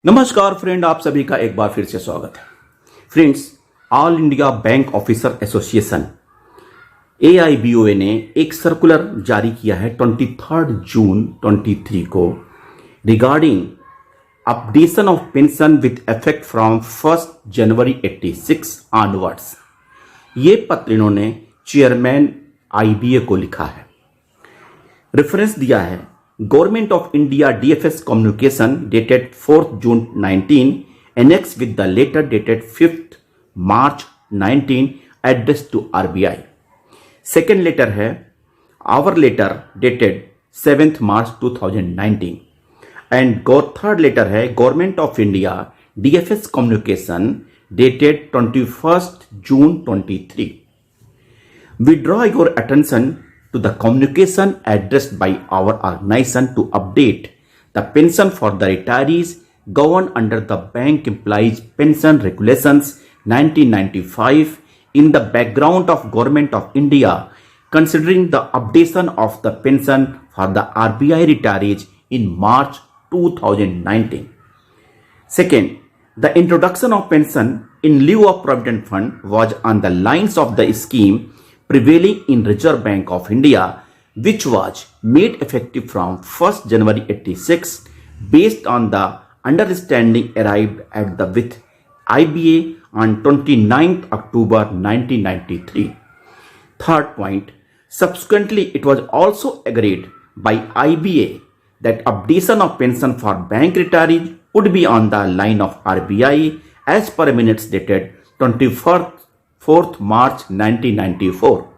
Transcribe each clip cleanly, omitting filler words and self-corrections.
नमस्कार फ्रेंड, आप सभी का एक बार फिर से स्वागत है। Friends, all India bank officer association AIBOA ने एक सर्कुलर जारी किया है 23 जून 23 को regarding updation of pension with effect from 1 January 86 onwards. ये पत्र इन्होंने चेयरमैन IBA को लिखा है। रेफरेंस दिया है Government of India DFS communication dated 4th June 19 annexed with the letter dated 5th March 19 addressed to RBI. Second letter है our letter dated 7th March 2019 and third letter है Government of India DFS communication dated 21st June 23. We draw your attention to the communication addressed by our organization to update the pension for the retirees governed under the Bank Employees Pension Regulations 1995 in the background of Government of India considering the updation of the pension for the RBI retirees in March 2019. Second, the introduction of pension in lieu of Provident Fund was on the lines of the scheme prevailing in Reserve Bank of India, which was made effective from 1st January 86 based on the understanding arrived at the with IBA on 29th October 1993. Third point, subsequently it was also agreed by IBA that updation of pension for bank retirees would be on the line of RBI as per minutes dated 4th March 1994.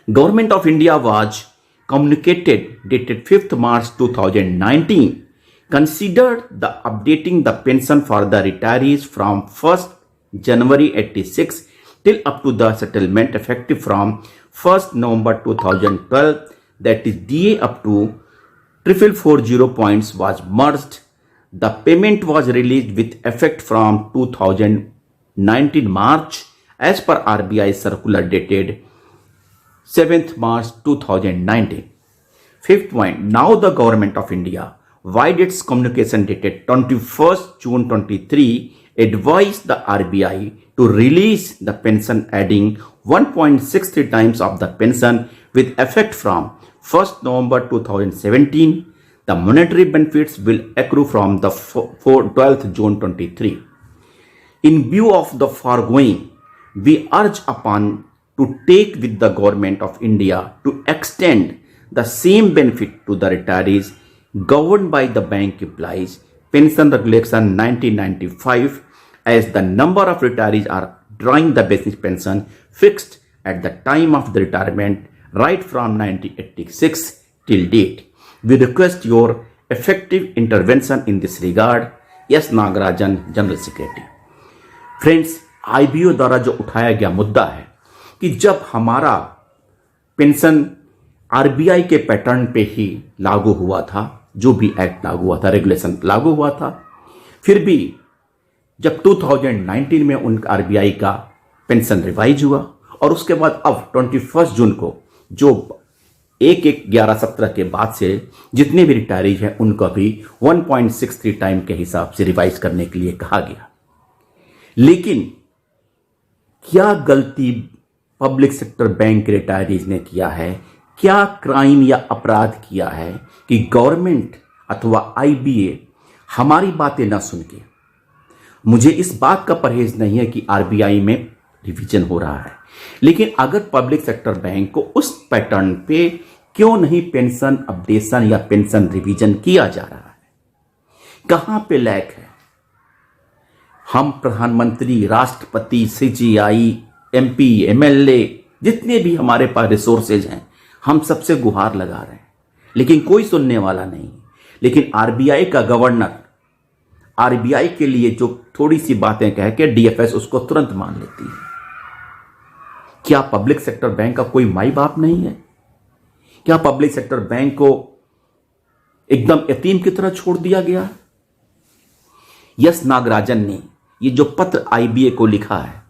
Government of India was communicated dated 5th March 2019 considered the updating the pension for the retirees from 1st January 86 till up to the settlement effective from 1st November 2012, that is DA up to 4440 points was merged. The payment was released with effect from 2019 March as per RBI circular dated 7th March 2019. Fifth point, now the Government of India, via its communication dated 21st June 23, advised the RBI to release the pension adding 1.63 times of the pension with effect from 1st November 2017. The monetary benefits will accrue from the 12th June 23. In view of the foregoing, we urge upon to take with the Government of India to extend the same benefit to the retirees governed by the Bank Employees Pension Regulation 1995 as the number of retirees are drawing the basic pension fixed at the time of the retirement right from 1986 till date. We request your effective intervention in this regard. S. Nagarajan, General Secretary. Friends, IBO द्वारा जो उठाया गया मुद्दा है कि जब हमारा pension RBI के पैटर्न पे ही लागू हुआ था, जो भी एक्ट लागू हुआ था, रेगुलेशन लागू हुआ था, फिर भी जब 2019 में उन RBI का पेंशन रिवाइज हुआ और उसके बाद अब 21 जून को जो 1/1/11/17 के बाद से जितने भी रिटायरीज हैं उनको भी 1.63 टाइम के हिसाब से रिवाइज करने के लिए कहा गया। लेकिन क्या गलती पब्लिक सेक्टर बैंक रिटायरीज ने किया है, क्या क्राइम या अपराध किया है कि गवर्नमेंट अथवा IBA हमारी बातें ना सुन के, मुझे इस बात का परहेज नहीं है कि RBI में रिवीजन हो रहा है, लेकिन अगर पब्लिक सेक्टर बैंक को उस पैटर्न पे क्यों नहीं पेंशन अपडेशन या पेंशन रिवीजन किया जा रहा है, कहां पे लैक है? हम प्रधानमंत्री, राष्ट्रपति, CGI, MP, MLA, जितने भी हमारे पास रिसोर्सेज हैं, हम सबसे गुहार लगा रहे हैं, लेकिन कोई सुनने वाला नहीं। लेकिन RBI का गवर्नर RBI के लिए जो थोड़ी सी बातें कह के DFS उसको तुरंत मान लेती है। क्या पब्लिक सेक्टर बैंक का कोई माई बाप नहीं है? क्या पब्लिक सेक्टर बैंक को एकदम यतीम की तरह छोड़ दिया गया? यस नागराजन ने ये जो पत्र IBA को लिखा है,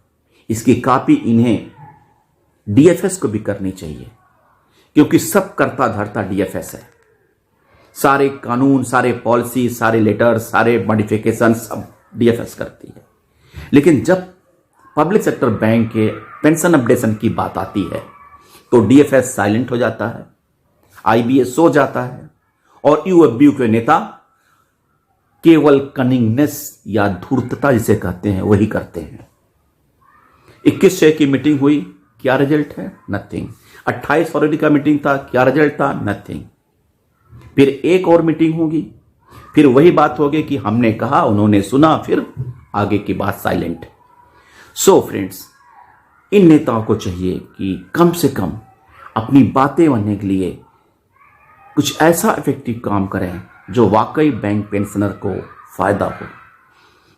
इसकी कॉपी इन्हें DFS को भी करनी चाहिए, क्योंकि सब कर्ता धर्ता DFS है। सारे कानून, सारे पॉलिसी, सारे लेटर, सारे मॉडिफिकेशन सब डीएफएस करती है। लेकिन जब पब्लिक सेक्टर बैंक के पेंशन अपडेशन की बात आती है तो डीएफएस साइलेंट हो जाता है, आईबीएस सो जाता है और यूएफबीयू के नेता केवल कनिंगनेस या धूर्तता जिसे कहते हैं वही करते हैं। 21 की मीटिंग हुई, क्या रिजल्ट है? नथिंग। 28 फरवरी का मीटिंग था, क्या रिजल्ट था? नथिंग। फिर एक और मीटिंग होगी, फिर वही बात होगी कि हमने कहा, उन्होंने सुना, फिर आगे की बात साइलेंट। सो फ्रेंड्स, इन नेताओं को चाहिए कि कम से कम अपनी बातें बनने के लिए कुछ ऐसा इफेक्टिव काम करें जो वाकई बैंक पेंशनर को फायदा हो।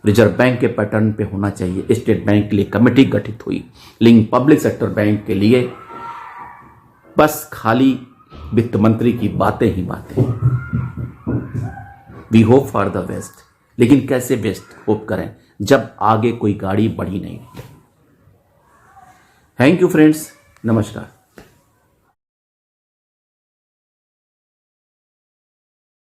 रिजर्व बैंक के पैटर्न पे होना चाहिए। स्टेट बैंक के लिए कमेटी गठित हुई, लेकिन पब्लिक सेक्टर बैंक के लिए बस खाली वित्त मंत्री की बातें ही बातें। We hope for the best, लेकिन कैसे बेस्ट होप करें जब आगे कोई गाड़ी बढ़ी नहीं। थैंक यू फ्रेंड्स, नमस्कार।